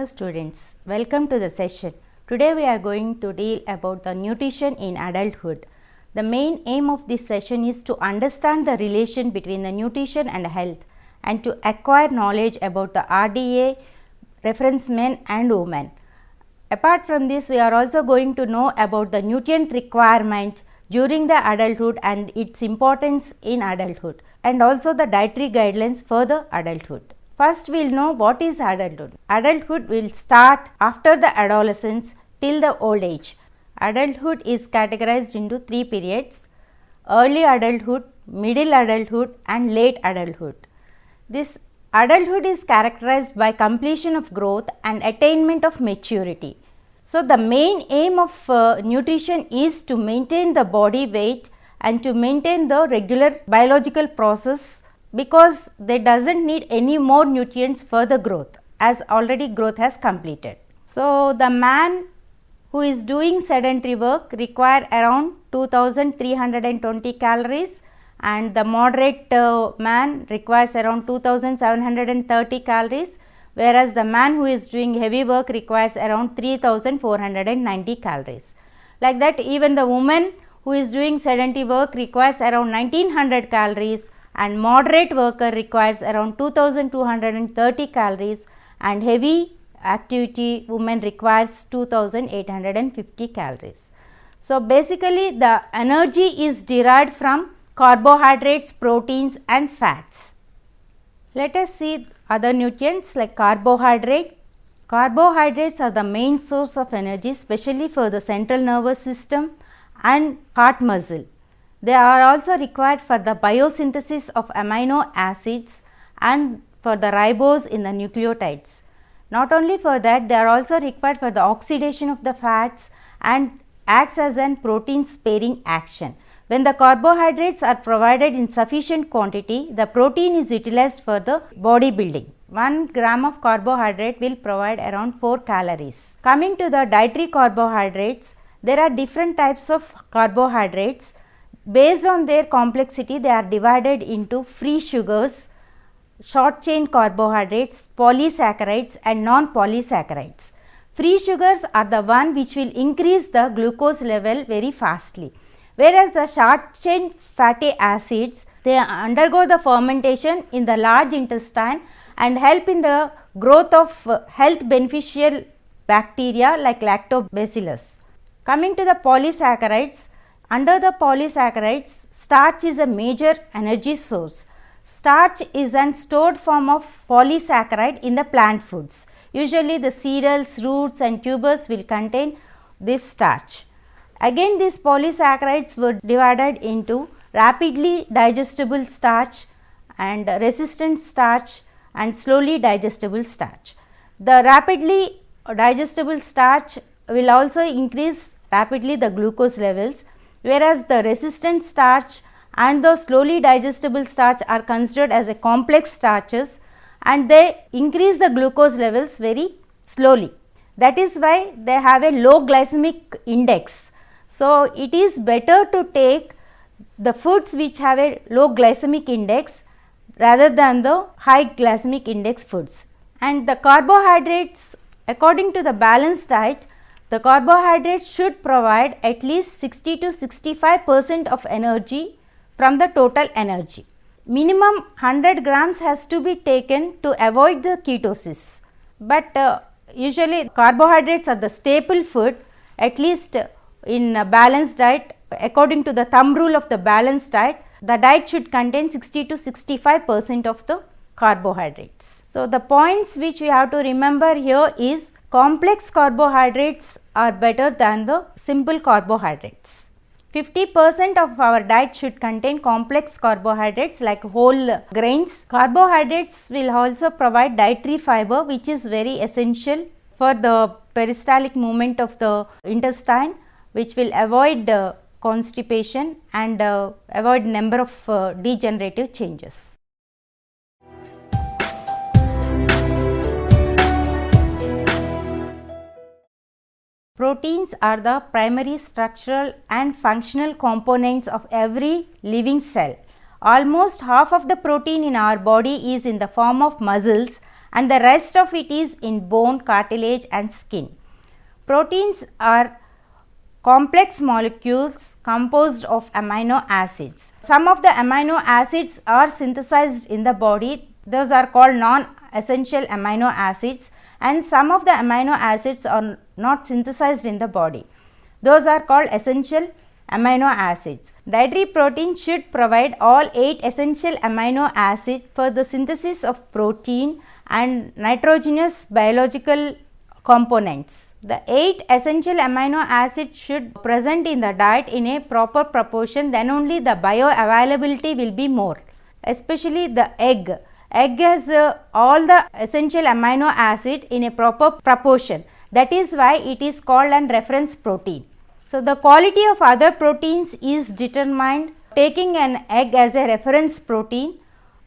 Hello students, welcome to the session. Today we are going to deal about the nutrition in adulthood. The main aim of this session is to understand the relation between the nutrition and health and to acquire knowledge about the RDA, reference men and women. Apart from this, we are also going to know about the nutrient requirement during the adulthood and its importance in adulthood, and also the dietary guidelines for the adulthood. First, we will know what is adulthood. Adulthood will start after the adolescence till the old age. Adulthood is categorized into three periods: early adulthood, middle adulthood and late adulthood. This adulthood is characterized by completion of growth and attainment of maturity. So, the main aim of nutrition is to maintain the body weight and to maintain the regular biological process, because they doesn't need any more nutrients for the growth, as already growth has completed. So, the man who is doing sedentary work require around 2320 calories, and the moderate man requires around 2730 calories, whereas the man who is doing heavy work requires around 3490 calories. Like that, even the woman who is doing sedentary work requires around 1900 calories, and moderate worker requires around 2230 calories, and heavy activity woman requires 2850 calories. So, basically the energy is derived from carbohydrates, proteins and fats. Let us see other nutrients like carbohydrate. Carbohydrates are the main source of energy, especially for the central nervous system and heart muscle. They are also required for the biosynthesis of amino acids and for the ribose in the nucleotides. Not only for that, they are also required for the oxidation of the fats and acts as an protein sparing action. When the carbohydrates are provided in sufficient quantity, the protein is utilized for the body building. 1 gram of carbohydrate will provide around 4 calories. Coming to the dietary carbohydrates, there are different types of carbohydrates. Based on their complexity, they are divided into free sugars, short chain carbohydrates, polysaccharides and non-polysaccharides. Free sugars are the one which will increase the glucose level very fastly, whereas the short chain fatty acids, they undergo the fermentation in the large intestine and help in the growth of health beneficial bacteria like lactobacillus. Coming to the polysaccharides, under the polysaccharides, starch is a major energy source. Starch is an stored form of polysaccharide in the plant foods. Usually the cereals, roots and tubers will contain this starch. Again, these polysaccharides were divided into rapidly digestible starch and resistant starch and slowly digestible starch. The rapidly digestible starch will also increase rapidly the glucose levels, whereas the resistant starch and the slowly digestible starch are considered as a complex starches and they increase the glucose levels very slowly. That is why they have a low glycemic index. So, it is better to take the foods which have a low glycemic index rather than the high glycemic index foods. And the carbohydrates, according to the balanced diet, the carbohydrates should provide at least 60 to 65% of energy from the total energy. Minimum 100 grams has to be taken to avoid the ketosis, but usually carbohydrates are the staple food, at least in a balanced diet. According to the thumb rule of the balanced diet, the diet should contain 60 to 65% of the carbohydrates. So, the points which we have to remember here is complex carbohydrates are better than the simple carbohydrates. 50% of our diet should contain complex carbohydrates like whole grains. Carbohydrates will also provide dietary fiber, which is very essential for the peristaltic movement of the intestine, which will avoid constipation and avoid number of degenerative changes. Proteins are the primary structural and functional components of every living cell. Almost half of the protein in our body is in the form of muscles and the rest of it is in bone, cartilage and skin. Proteins are complex molecules composed of amino acids. Some of the amino acids are synthesized in the body, those are called non-essential amino acids, and some of the amino acids are not synthesized in the body, those are called essential amino acids. Dietary protein should provide all 8 essential amino acids for the synthesis of protein and nitrogenous biological components. The 8 essential amino acids should present in the diet in a proper proportion, then only the bioavailability will be more. Especially the egg. Egg has all the essential amino acid in a proper proportion. That is why it is called an reference protein. So, the quality of other proteins is determined taking an egg as a reference protein.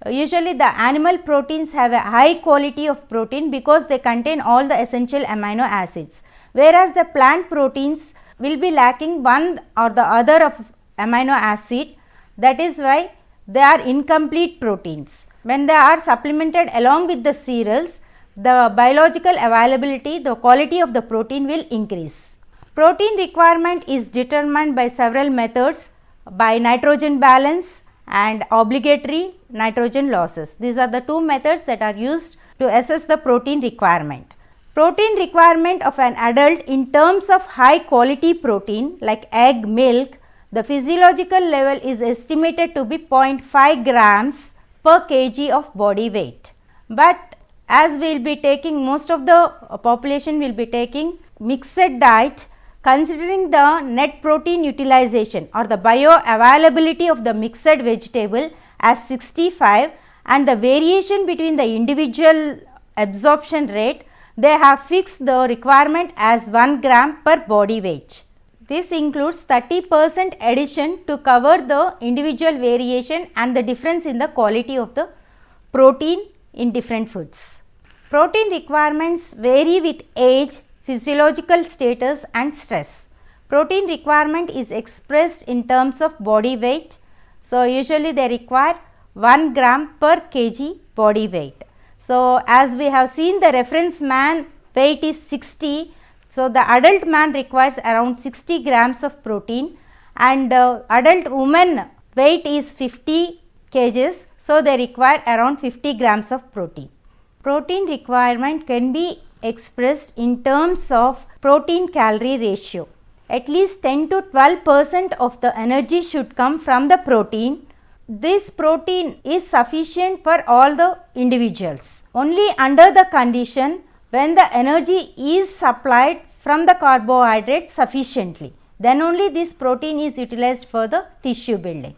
Usually the animal proteins have a high quality of protein because they contain all the essential amino acids, whereas the plant proteins will be lacking one or the other of amino acid. That is why they are incomplete proteins. When they are supplemented along with the cereals, the biological availability, the quality of the protein will increase. Protein requirement is determined by several methods, by nitrogen balance and obligatory nitrogen losses. These are the two methods that are used to assess the protein requirement. Protein requirement of an adult in terms of high quality protein like egg, milk, the physiological level is estimated to be 0.5 grams per kg of body weight. But as we will be taking, most of the population will be taking mixed diet, considering the net protein utilization or the bioavailability of the mixed vegetable as 65 and the variation between the individual absorption rate, they have fixed the requirement as 1 gram per body weight. This includes 30% addition to cover the individual variation and the difference in the quality of the protein in different foods. Protein requirements vary with age, physiological status and stress. Protein requirement is expressed in terms of body weight. So, usually they require 1 gram per kg body weight. So, as we have seen, the reference man weight is 60. So, the adult man requires around 60 grams of protein and adult woman weight is 50 kgs. So, they require around 50 grams of protein. Protein requirement can be expressed in terms of protein calorie ratio. At least 10 to 12% of the energy should come from the protein. This protein is sufficient for all the individuals. Only under the condition when the energy is supplied from the carbohydrate sufficiently, then only this protein is utilized for the tissue building.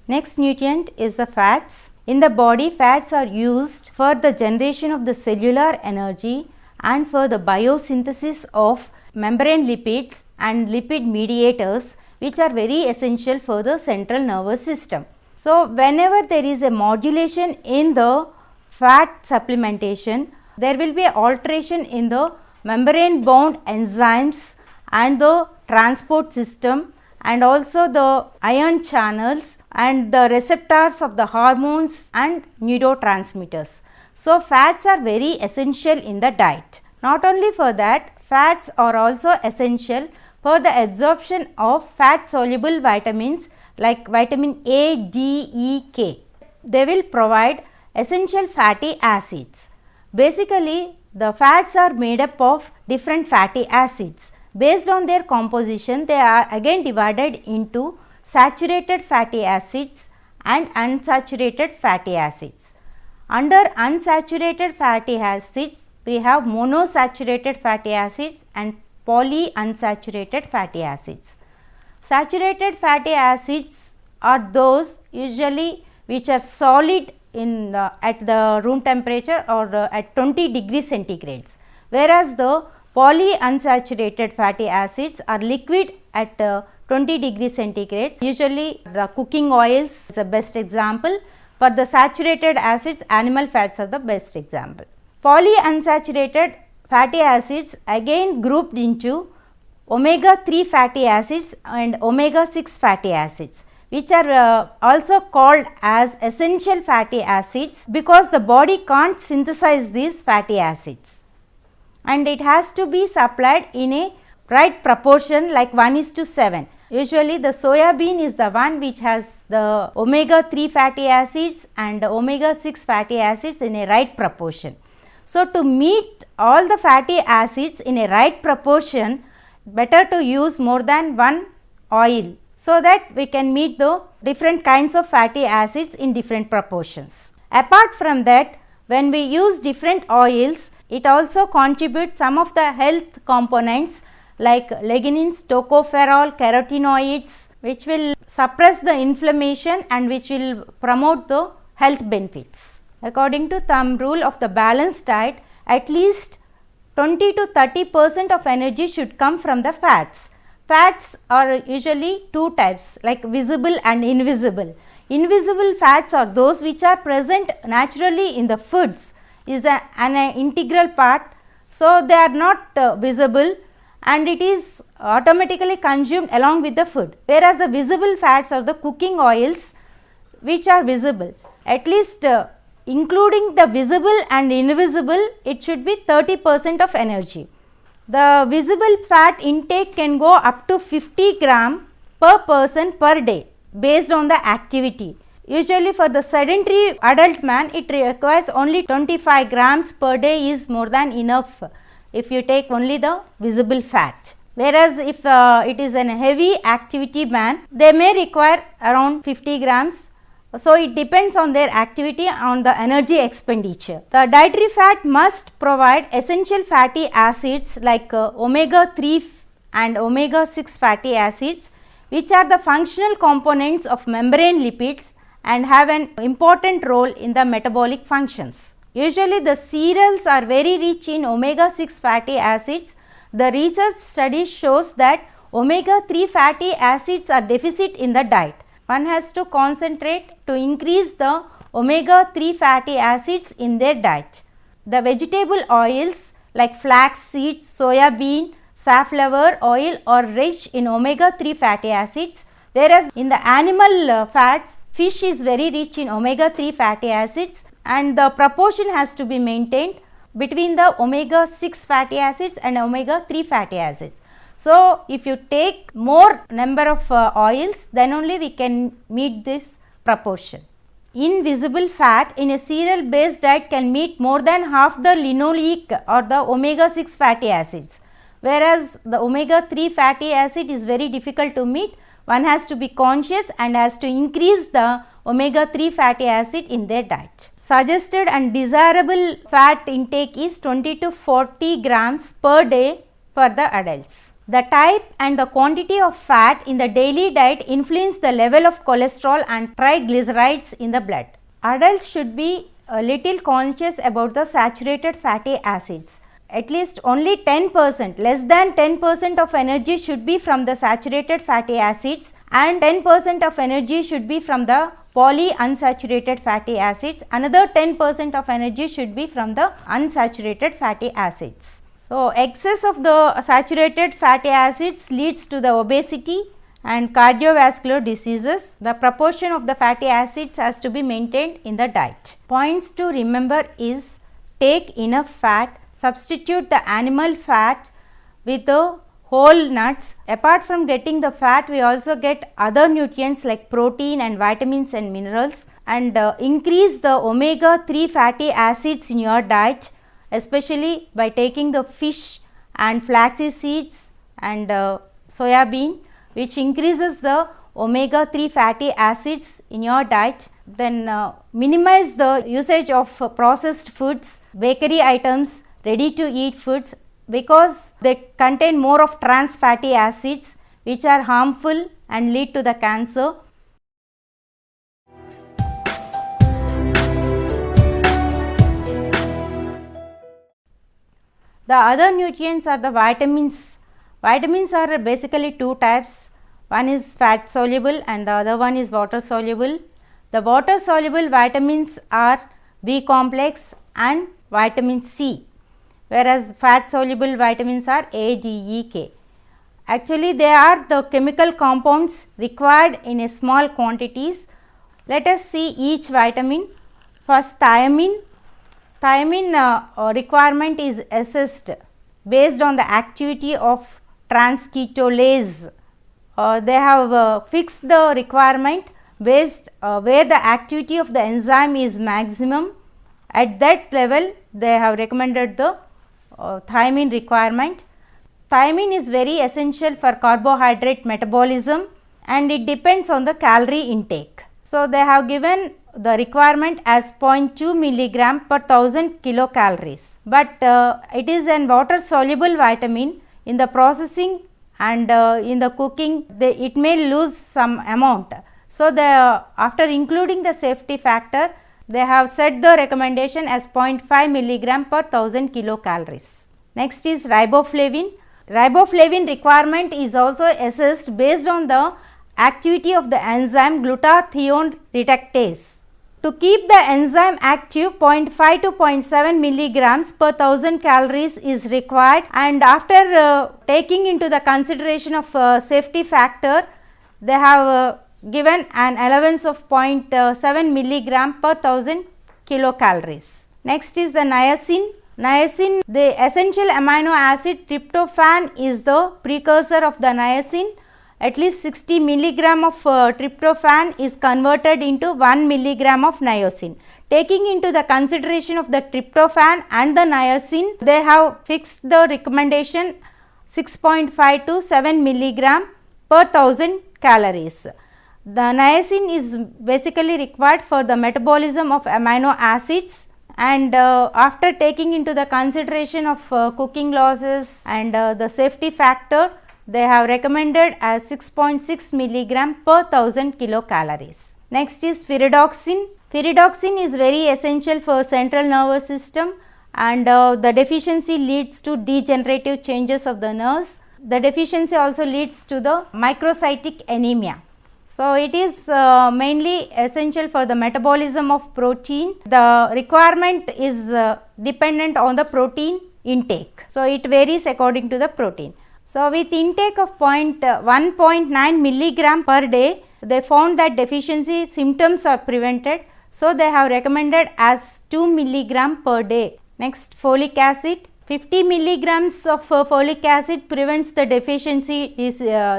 Next nutrient is the fats. In the body, fats are used for the generation of the cellular energy and for the biosynthesis of membrane lipids and lipid mediators, which are very essential for the central nervous system. So, whenever there is a modulation in the fat supplementation, there will be an alteration in the membrane bound enzymes and the transport system and also the ion channels and the receptors of the hormones and neurotransmitters. So, fats are very essential in the diet. Not only for that, fats are also essential for the absorption of fat soluble vitamins like vitamin A, D, E, K. They will provide essential fatty acids. Basically, the fats are made up of different fatty acids. Based on their composition, they are again divided into saturated fatty acids and unsaturated fatty acids. Under unsaturated fatty acids, we have monosaturated fatty acids and polyunsaturated fatty acids. Saturated fatty acids are those usually which are solid in at the room temperature or at 20 degrees centigrades, whereas the polyunsaturated fatty acids are liquid at 20 degrees centigrade. Usually the cooking oils is the best example. For the saturated acids, animal fats are the best example. Polyunsaturated fatty acids again grouped into omega 3 fatty acids and omega 6 fatty acids, which are also called as essential fatty acids because the body can't synthesize these fatty acids, and it has to be supplied in a right proportion like 1:7. Usually the soya bean is the one which has the omega 3 fatty acids and omega 6 fatty acids in a right proportion. So, to meet all the fatty acids in a right proportion, better to use more than one oil, so that we can meet the different kinds of fatty acids in different proportions. Apart from that, when we use different oils, it also contributes some of the health components like lignins, tocopherol, carotenoids, which will suppress the inflammation and which will promote the health benefits. According to thumb rule of the balanced diet, at least 20 to 30% of energy should come from the fats. Fats are usually two types like visible and invisible. Invisible fats are those which are present naturally in the foods, is an integral part, so they are not visible and it is automatically consumed along with the food, whereas the visible fats are the cooking oils which are visible. At least including the visible and invisible, it should be 30% of energy. The visible fat intake can go up to 50 gram per person per day based on the activity. Usually for the sedentary adult man, it requires only 25 grams per day is more than enough if you take only the visible fat. Whereas if it is a heavy activity man, they may require around 50 grams. So, it depends on their activity, on the energy expenditure. The dietary fat must provide essential fatty acids like omega 3 and omega 6 fatty acids, which are the functional components of membrane lipids and have an important role in the metabolic functions. Usually the cereals are very rich in omega 6 fatty acids. The research study shows that omega 3 fatty acids are deficit in the diet. One has to concentrate to increase the omega 3 fatty acids in their diet. The vegetable oils like flax seeds, soya bean, safflower oil are rich in omega 3 fatty acids, whereas in the animal fats, fish is very rich in omega 3 fatty acids, and the proportion has to be maintained between the omega 6 fatty acids and omega 3 fatty acids. So, if you take more number of oils, then only we can meet this proportion. Invisible fat in a cereal based diet can meet more than half the linoleic or the omega 6 fatty acids, whereas the omega 3 fatty acid is very difficult to meet. One has to be conscious and has to increase the omega 3 fatty acid in their diet. Suggested and desirable fat intake is 20 to 40 grams per day for the adults. The type and the quantity of fat in the daily diet influence the level of cholesterol and triglycerides in the blood. Adults should be a little conscious about the saturated fatty acids. At least only 10%, less than 10% of energy should be from the saturated fatty acids and 10% of energy should be from the polyunsaturated fatty acids. Another 10% of energy should be from the unsaturated fatty acids. So, excess of the saturated fatty acids leads to the obesity and cardiovascular diseases. The proportion of the fatty acids has to be maintained in the diet. Points to remember is: take enough fat, substitute the animal fat with the whole nuts. Apart from getting the fat, we also get other nutrients like protein and vitamins and minerals, and increase the omega 3 fatty acids in your diet, especially by taking the fish and flaxseed seeds and soya bean, which increases the omega 3 fatty acids in your diet. Then minimize the usage of processed foods, bakery items, ready to eat foods, because they contain more of trans fatty acids which are harmful and lead to the cancer. The other nutrients are the vitamins. Vitamins are basically two types. One is fat soluble and the other one is water soluble. The water soluble vitamins are B complex and vitamin C, whereas fat soluble vitamins are A, D, E, K. Actually, they are the chemical compounds required in a small quantities. Let us see each vitamin. First, thiamine. Thiamine requirement is assessed based on the activity of transketolase. They have fixed the requirement based where the activity of the enzyme is maximum. At that level, they have recommended the thiamine requirement. Thiamine is very essential for carbohydrate metabolism and it depends on the calorie intake. So, they have given the requirement as 0.2 milligram per 1000 kilocalories, but it is an water soluble vitamin. In the processing and in the cooking it may lose some amount. So, after including the safety factor, they have set the recommendation as 0.5 milligram per 1000 kilocalories. Next is riboflavin. Riboflavin requirement is also assessed based on the activity of the enzyme glutathione reductase. To keep the enzyme active, 0.5 to 0.7 milligrams per 1000 calories is required, and after taking into the consideration of safety factor, they have given an allowance of 0.7 milligram per 1000 kilocalories. Next is the niacin. Niacin, the essential amino acid tryptophan is the precursor of the niacin. At least 60 milligram of tryptophan is converted into 1 milligram of niacin. Taking into the consideration of the tryptophan and the niacin, they have fixed the recommendation 6.5 to 7 milligram per 1000 calories. The niacin is basically required for the metabolism of amino acids, and after taking into the consideration of cooking losses and the safety factor, they have recommended as 6.6 milligram per 1000 kilocalories. Next is pyridoxine. Pyridoxine is very essential for central nervous system, and the deficiency leads to degenerative changes of the nerves. The deficiency also leads to the microcytic anemia. So, it is mainly essential for the metabolism of protein. The requirement is dependent on the protein intake. So, it varies according to the protein. So, with intake of 1.9 milligram per day, they found that deficiency symptoms are prevented. So, they have recommended as 2 milligram per day. Next, folic acid. 50 milligrams of folic acid prevents the deficiency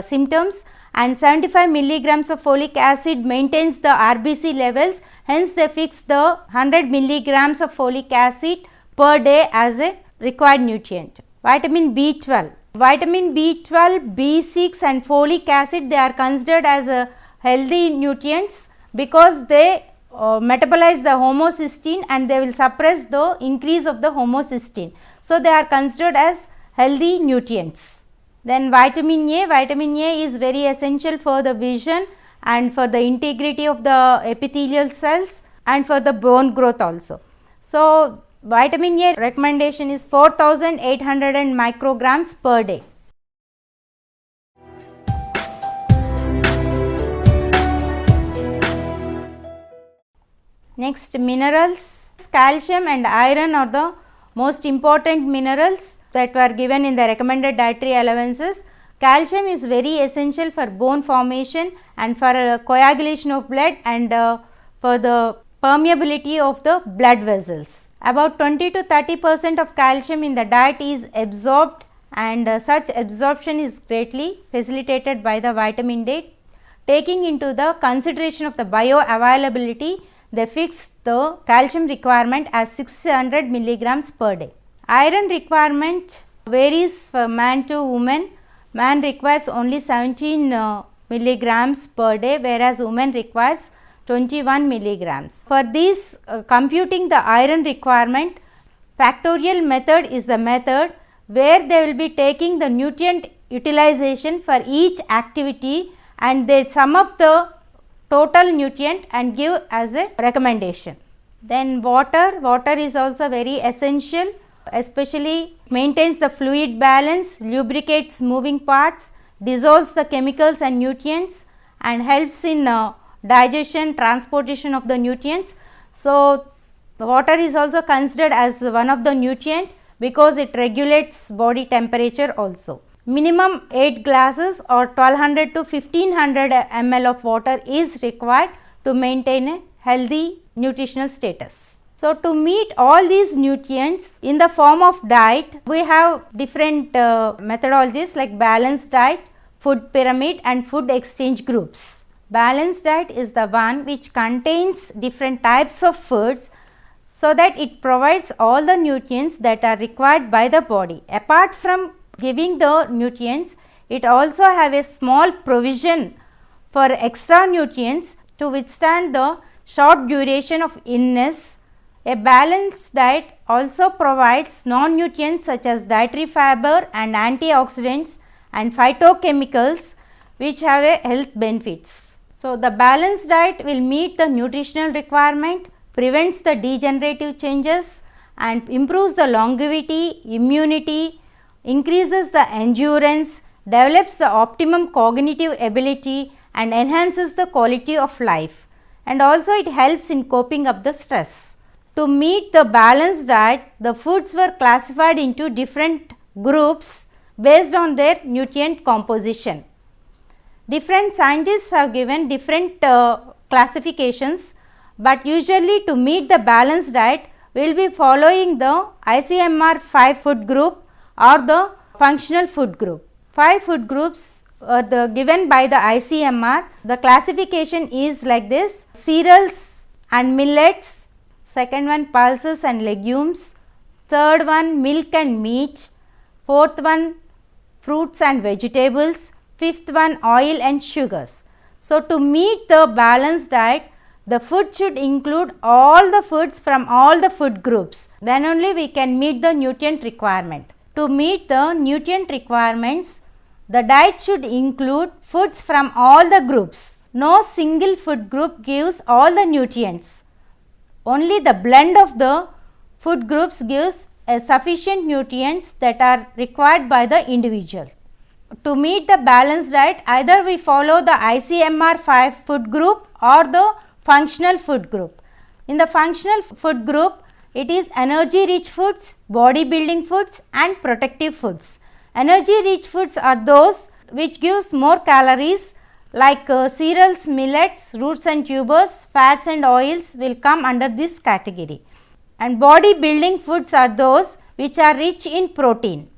symptoms, and 75 milligrams of folic acid maintains the RBC levels. Hence, they fix the 100 milligrams of folic acid per day as a required nutrient. Vitamin B12. Vitamin B12, B6 and folic acid, they are considered as healthy nutrients because they metabolize the homocysteine and they will suppress the increase of the homocysteine. So, they are considered as healthy nutrients. Then vitamin A is very essential for the vision and for the integrity of the epithelial cells and for the bone growth also. So, vitamin A recommendation is 4800 micrograms per day. Next, minerals. Calcium and iron are the most important minerals that were given in the recommended dietary allowances. Calcium is very essential for bone formation and for coagulation of blood and for the permeability of the blood vessels. About 20 to 30% of calcium in the diet is absorbed, and such absorption is greatly facilitated by the vitamin D. Taking into the consideration of the bioavailability, they fix the calcium requirement as 600 milligrams per day. Iron requirement varies for man to woman. Man requires only 17 milligrams per day, whereas woman requires 21 milligrams. For this computing the iron requirement, factorial method is the method where they will be taking the nutrient utilization for each activity and they sum up the total nutrient and give as a recommendation. Then water is also very essential, especially maintains the fluid balance, lubricates moving parts, dissolves the chemicals and nutrients and helps in digestion, transportation of the nutrients. So, water is also considered as one of the nutrient because it regulates body temperature also. minimum 8 glasses or 1200 to 1500 ml of water is required to maintain a healthy nutritional status. So, to meet all these nutrients in the form of diet, we have different methodologies like balanced diet, food pyramid and food exchange groups. Balanced diet is the one which contains different types of foods so that it provides all the nutrients that are required by the body. Apart from giving the nutrients, it also have a small provision for extra nutrients to withstand the short duration of illness. A balanced diet also provides non-nutrients such as dietary fiber and antioxidants and phytochemicals which have a health benefits. So, the balanced diet will meet the nutritional requirement, prevents the degenerative changes and improves the longevity, immunity, increases the endurance, develops the optimum cognitive ability and enhances the quality of life, and also it helps in coping up the stress. To meet the balanced diet, the foods were classified into different groups based on their nutrient composition. Different scientists have given different classifications, but usually to meet the balanced diet, we will be following the ICMR 5 food group or the functional food group. 5 food groups are given by the ICMR. The classification is like this: cereals and millets, second one pulses and legumes, third one milk and meat, fourth one fruits and vegetables, fifth one oil and sugars. So, to meet the balanced diet, the food should include all the foods from all the food groups, then only we can meet the nutrient requirement. To meet the nutrient requirements, the diet should include foods from all the groups. No single food group gives all the nutrients. Only the blend of the food groups gives a sufficient nutrients that are required by the individual. To meet the balanced diet, either we follow the ICMR 5 food group or the functional food group. In the functional food group, it is energy rich foods, body building foods and protective foods. Energy rich foods are those which gives more calories like cereals, millets, roots and tubers, fats and oils will come under this category. And body building foods are those which are rich in protein.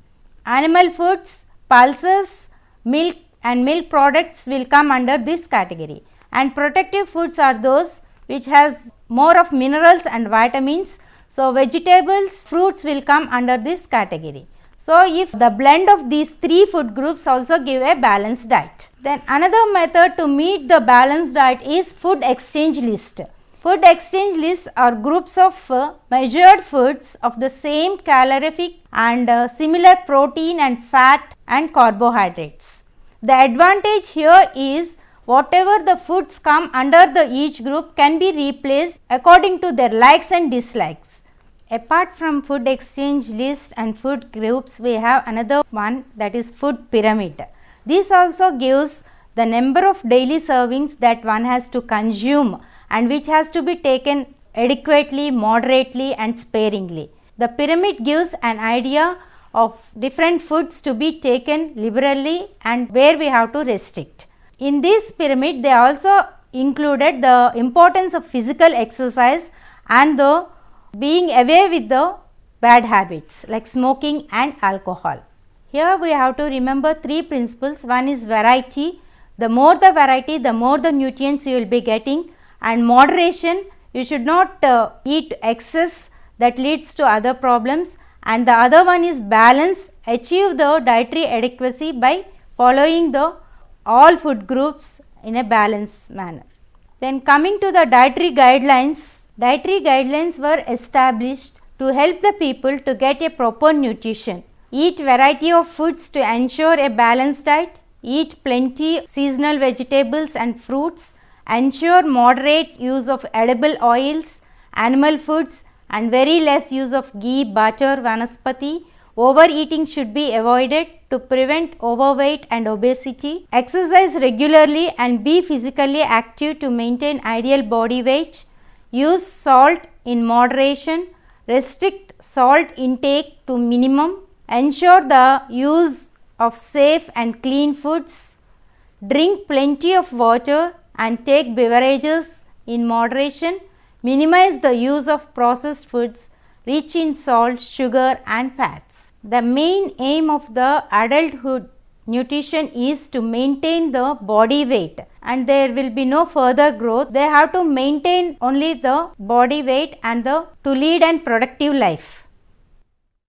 Animal foods, pulses, milk and milk products will come under this category. And protective foods are those which has more of minerals and vitamins. So, vegetables, fruits will come under this category. So, if the blend of these 3 food groups also give a balanced diet. Then another method to meet the balanced diet is food exchange list. Food exchange lists are groups of measured foods of the same calorific and similar protein and fat and carbohydrates. The advantage here is whatever the foods come under the each group can be replaced according to their likes and dislikes. Apart from food exchange list and food groups, we have another one, that is food pyramid. This also gives the number of daily servings that one has to consume and which has to be taken adequately, moderately and sparingly. The pyramid gives an idea of different foods to be taken liberally and where we have to restrict. In this pyramid, they also included the importance of physical exercise and the being away with the bad habits like smoking and alcohol. Here we have to remember 3 principles. One is variety. The more the variety, the more the nutrients you will be getting, and moderation. You should not eat excess, that leads to other problems, and the other one is balance. Achieve the dietary adequacy by following the all food groups in a balanced manner. Then coming to the dietary guidelines. Dietary guidelines were established to help the people to get a proper nutrition. Eat variety of foods to ensure a balanced diet. Eat plenty seasonal vegetables and fruits. Ensure moderate use of edible oils, animal foods and very less use of ghee, butter, vanaspati. Overeating should be avoided to prevent overweight and obesity. Exercise regularly and be physically active to maintain ideal body weight. Use salt in moderation. Restrict salt intake to minimum. Ensure the use of safe and clean foods, drink plenty of water and take beverages in moderation, minimize the use of processed foods rich in salt, sugar and fats. The main aim of the adulthood nutrition is to maintain the body weight, and there will be no further growth. They have to maintain only the body weight and to lead a productive life.